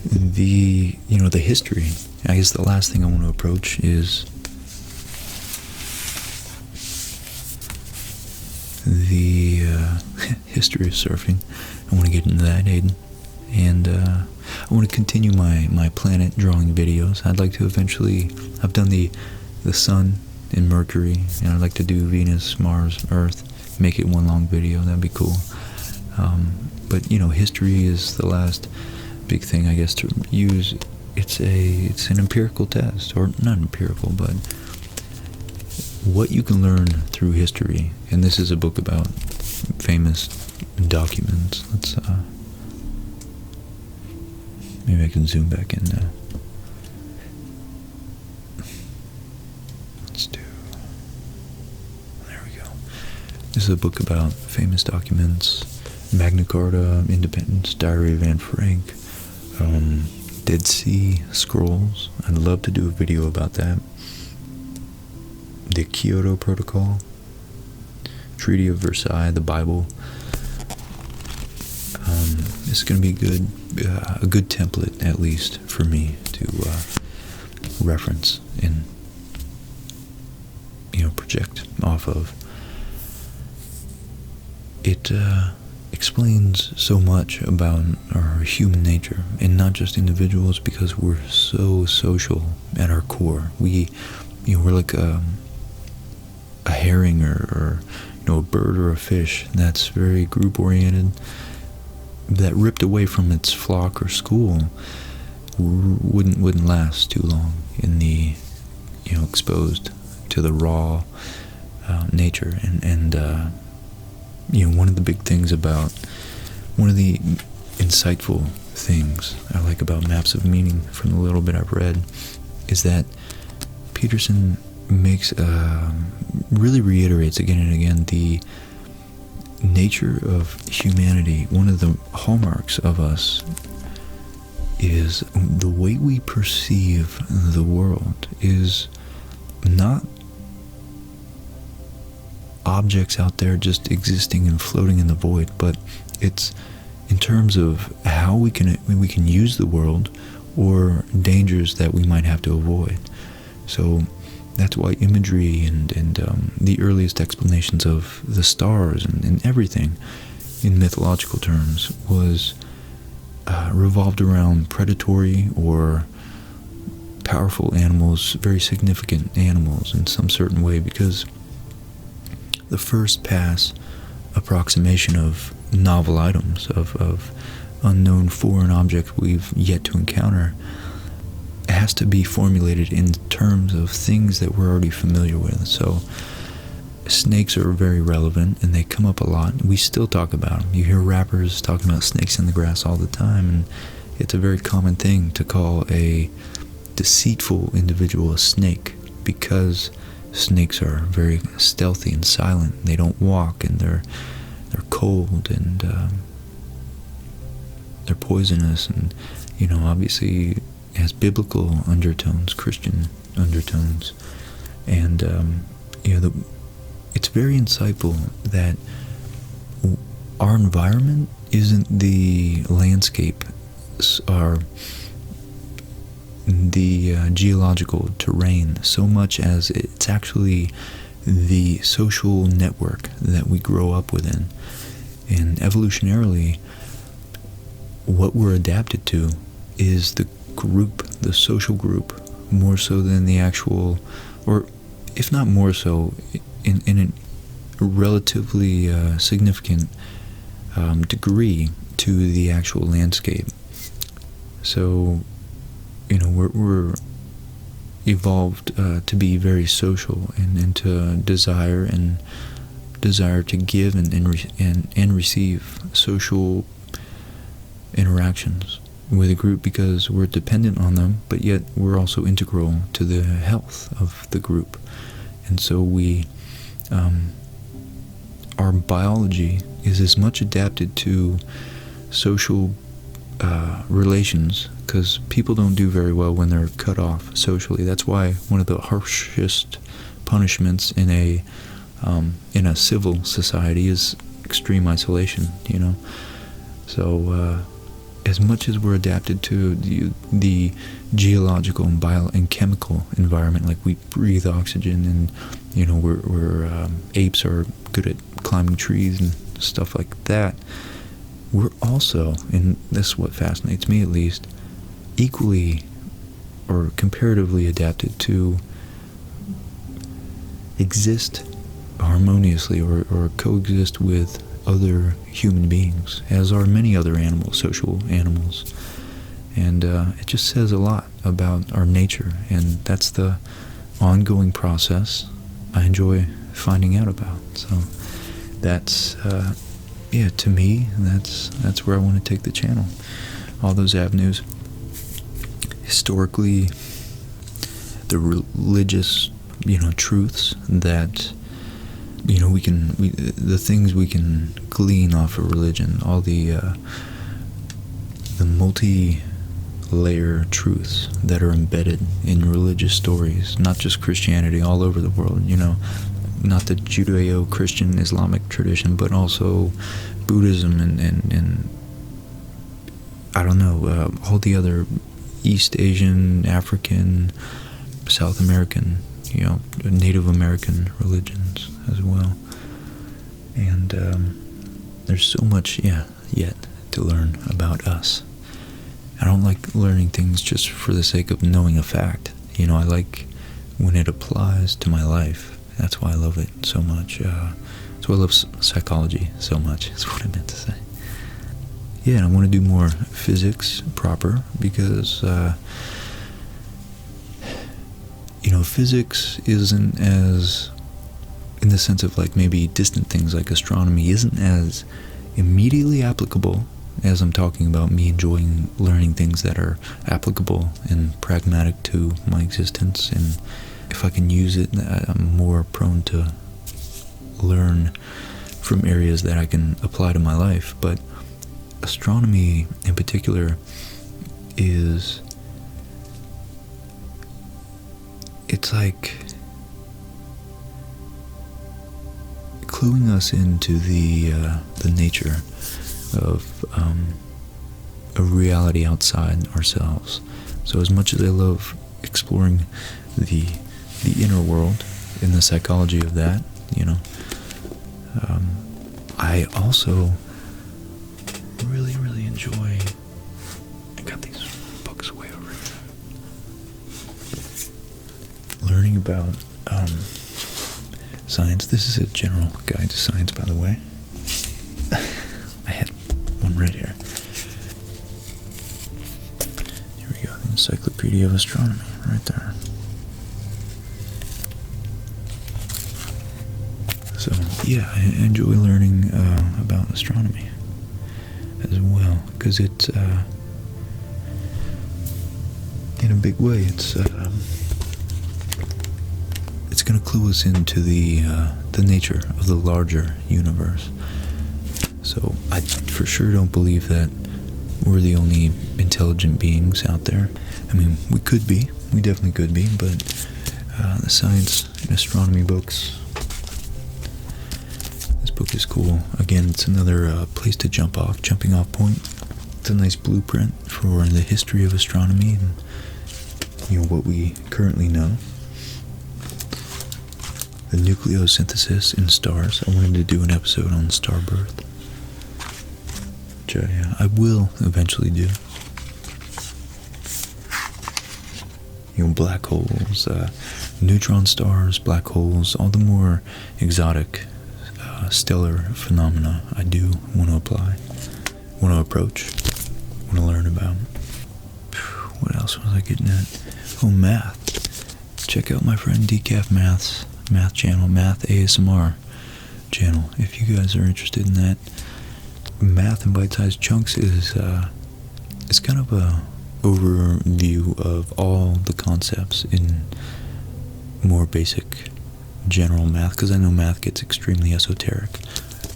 The history. I guess the last thing I want to approach is the history of surfing. I want to get into that, Aiden. And I want to continue my planet drawing videos. I'd like to eventually, I've done the sun and Mercury, and I'd like to do Venus, Mars, Earth, make it one long video. That'd be cool. But history is the last big thing, I guess, to use. It's an empirical test, or not empirical, but what you can learn through history. And this is a book about famous documents. Let's maybe I can zoom back in now. There we go. This is a book about famous documents: Magna Carta, Independence, Diary of Anne Frank, Dead Sea Scrolls. I'd love to do a video about that. The Kyoto Protocol, Treaty of Versailles, the Bible. This is going to be a good template, at least for me, to reference and project off of. It explains so much about our human nature, and not just individuals, because we're so social at our core. We're like a herring or a bird or a fish that's very group oriented, that ripped away from its flock or school wouldn't last too long in the exposed to the raw nature. And one of the big things about, one of the insightful things I like about Maps of Meaning, from the little bit I've read, is that Peterson makes really reiterates again and again nature of humanity, one of the hallmarks of us, is the way we perceive the world is not objects out there just existing and floating in the void, but it's in terms of how we can use the world or dangers that we might have to avoid. So that's why imagery and the earliest explanations of the stars and everything in mythological terms was revolved around predatory or powerful animals, very significant animals in some certain way, because the first pass approximation of novel items, of unknown foreign objects we've yet to encounter, has to be formulated in terms of things that we're already familiar with. So snakes are very relevant, and they come up a lot. We still talk about them. You hear rappers talking about snakes in the grass all the time, and it's a very common thing to call a deceitful individual a snake, because snakes are very stealthy and silent. They don't walk, and they're cold, and they're poisonous, and obviously has biblical undertones, Christian undertones, and it's very insightful that our environment isn't the landscape, the geological terrain, so much as it's actually the social network that we grow up within. And evolutionarily, what we're adapted to is the group, the social group, more so than the actual, or if not more so, in a relatively significant degree to the actual landscape. So, we're evolved to be very social and to desire to give and receive social interactions with a group, because we're dependent on them, but yet we're also integral to the health of the group. And so our biology is as much adapted to social relations, because people don't do very well when they're cut off socially. That's why one of the harshest punishments in a civil society is extreme isolation. So as much as we're adapted to the geological and chemical environment, like we breathe oxygen, and we're apes are good at climbing trees and stuff like that, we're also, and this is what fascinates me at least, equally or comparatively adapted to exist harmoniously or coexist with other human beings, as are many other animals, social animals. And it just says a lot about our nature, and that's the ongoing process I enjoy finding out about. So that's to me, that's where I want to take the channel. All those avenues. Historically, the religious, truths that, the things we can glean off of religion, all the multi-layer truths that are embedded in religious stories, not just Christianity, all over the world, not the Judeo-Christian Islamic tradition, but also Buddhism and I don't know, all the other East Asian, African, South American, Native American religions as well. And there's so much, yet to learn about us. I don't like learning things just for the sake of knowing a fact. I like when it applies to my life. That's why I love it so much. That's why I love psychology so much, is what I meant to say. Yeah, and I want to do more physics proper, because physics isn't as, in the sense of like maybe distant things like astronomy, isn't as immediately applicable as I'm talking about me enjoying learning things that are applicable and pragmatic to my existence. And if I can use it, I'm more prone to learn from areas that I can apply to my life, but astronomy in particular it's like cluing us into the nature of a reality outside ourselves. So as much as I love exploring the inner world and the psychology of that, I also really, really enjoy. I got these books way over here. Learning about science. This is a general guide to science, by the way. I had one right here. Here we go. The Encyclopedia of Astronomy, right there. So, yeah, I enjoy learning about astronomy as well, because it's, in a big way, it's going to clue us into the nature of the larger universe. So, I for sure don't believe that we're the only intelligent beings out there. I mean, we could be. We definitely could be, but the science and astronomy books, this book is cool. Again, it's another place to jumping off point. It's a nice blueprint for the history of astronomy and what we currently know. The nucleosynthesis in stars. I wanted to do an episode on star birth, which I will eventually do. Black holes, neutron stars, black holes, all the more exotic stellar phenomena I do want to approach, want to learn about. What else was I getting at? Oh, math. Check out my friend Decaf Math's math channel, Math ASMR channel, if you guys are interested in that. Math in bite-sized chunks is kind of a overview of all the concepts in more basic general math, because I know math gets extremely esoteric,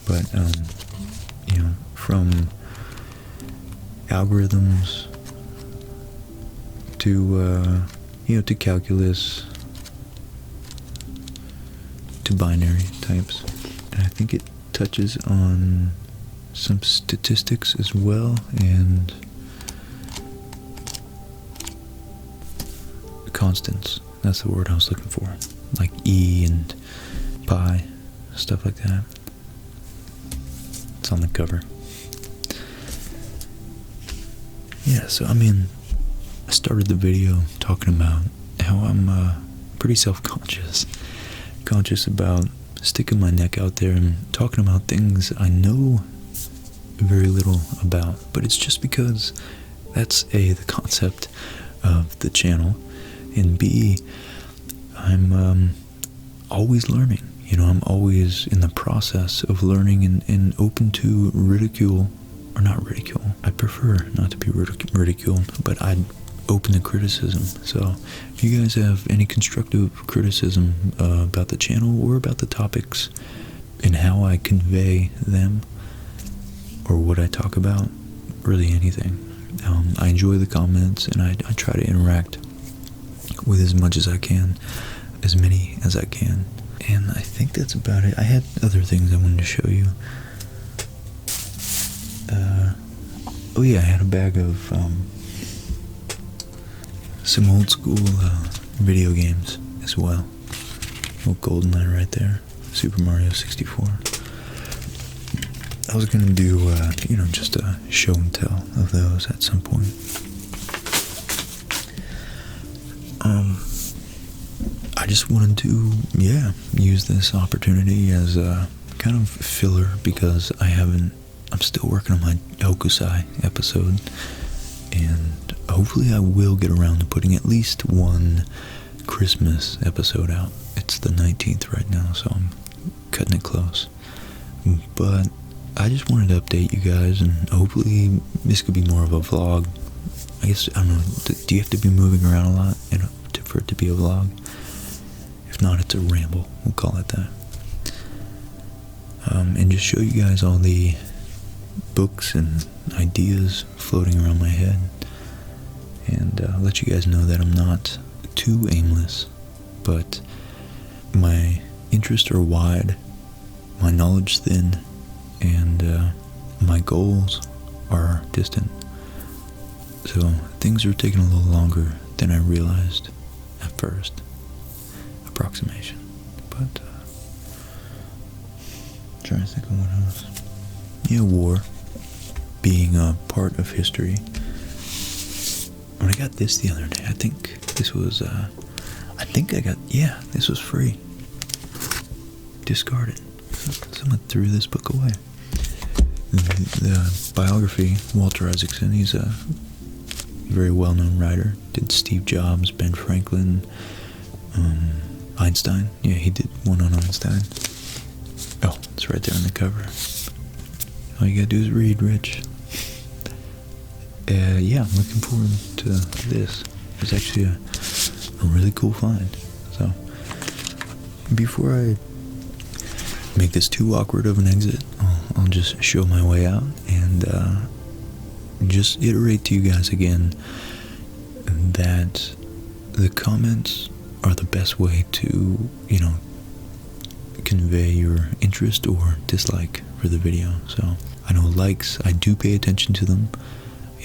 but from algorithms to to calculus to binary types, and I think it touches on some statistics as well, and constants. That's the word I was looking for, like E and pi, stuff like that. It's on the cover. Yeah, so I started the video talking about how I'm pretty self-conscious, conscious about sticking my neck out there and talking about things I know very little about, but it's just because that's A, the concept of the channel, and B, I'm always learning. I'm always in the process of learning and open to ridicule, or not ridicule. I prefer not to be ridiculed, but I'd open to criticism. So if you guys have any constructive criticism about the channel or about the topics and how I convey them or what I talk about, really anything, I enjoy the comments, and I try to interact with as much as I can, as many as I can, and I think that's about it. I had other things I wanted to show you. Oh yeah, I had a bag of some old school video games as well. Oh, GoldenEye right there, Super Mario 64. I was gonna do just a show and tell of those at some point. I just wanted to, use this opportunity as a kind of filler, because I'm still working on my Hokusai episode, and hopefully I will get around to putting at least one Christmas episode out. It's the 19th right now, so I'm cutting it close. But I just wanted to update you guys, and hopefully this could be more of a vlog. I guess, I don't know, do you have to be moving around a lot for it to be a vlog? If not, it's a ramble. We'll call it that. and just show you guys all the books and ideas floating around my head, and let you guys know that I'm not too aimless, but my interests are wide, my knowledge thin, and my goals are distant. So things are taking a little longer than I realized at first. Approximation. But trying to think of what else. Yeah, war being a part of history. When I got this the other day, I think this was this was free. Discarded. Someone threw this book away. The biography, Walter Isaacson, he's a very well-known writer. Did Steve Jobs, Ben Franklin, Einstein. Yeah, he did one on Einstein. Oh, it's right there on the cover. All you gotta do is read, Rich. Yeah, I'm looking forward to this. It's actually a really cool find. So, before I make this too awkward of an exit, I'll just show my way out and just iterate to you guys again that the comments are the best way to, convey your interest or dislike for the video. So I know likes, I do pay attention to them.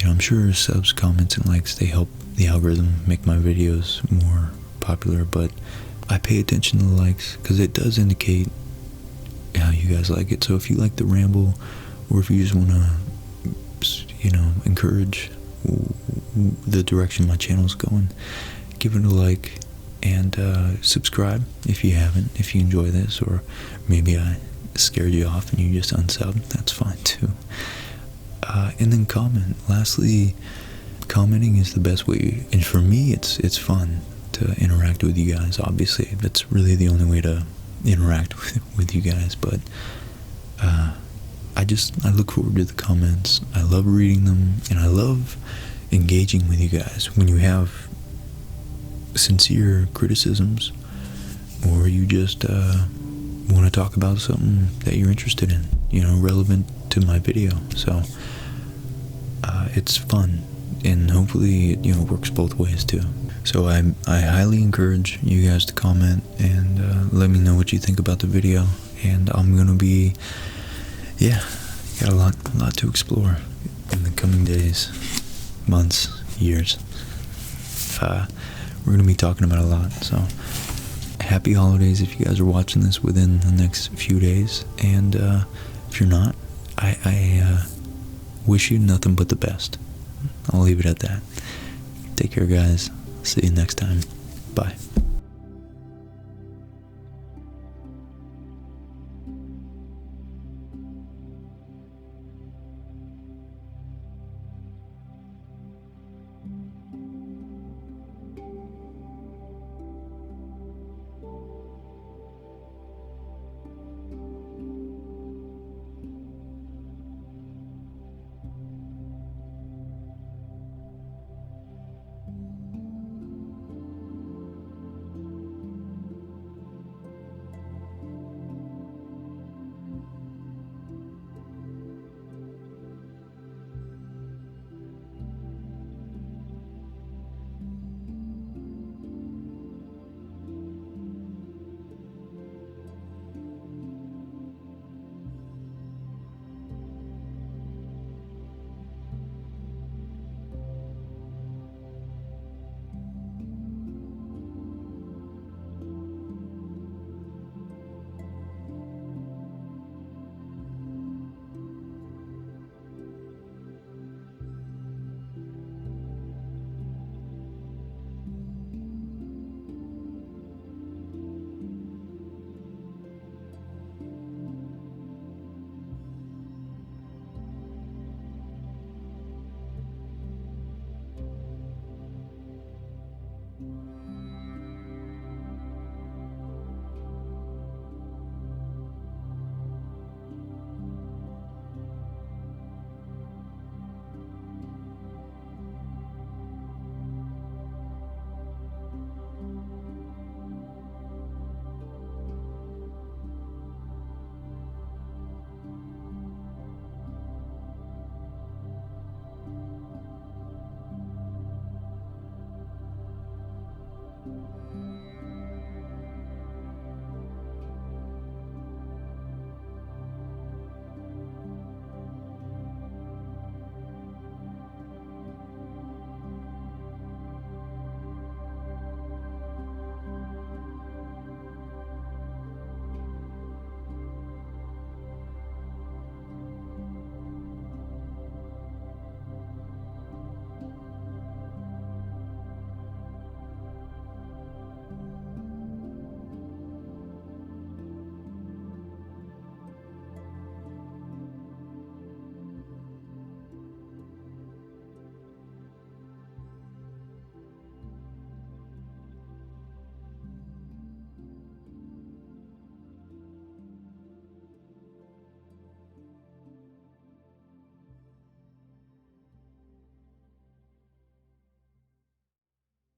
I'm sure subs, comments, and likes, they help the algorithm make my videos more popular, but I pay attention to the likes because it does indicate how you guys like it. So if you like the ramble, or if you just want to, encourage the direction my channel's going, give it a like, and subscribe if you haven't, if you enjoy this, or maybe I scared you off and you just unsub, that's fine too. And then comment. Lastly, commenting is the best way, and for me it's fun to interact with you guys. Obviously that's really the only way to interact with you guys, but I look forward to the comments. I love reading them, and I love engaging with you guys when you have sincere criticisms, or you just want to talk about something that you're interested in, relevant to my video. So it's fun, and hopefully it works both ways too. So I highly encourage you guys to comment and let me know what you think about the video. And I'm gonna be, got a lot to explore in the coming days, months, years. We're gonna be talking about a lot. So happy holidays if you guys are watching this within the next few days, and if you're not, I wish you nothing but the best. I'll leave it at that. Take care, guys. See you next time. Bye.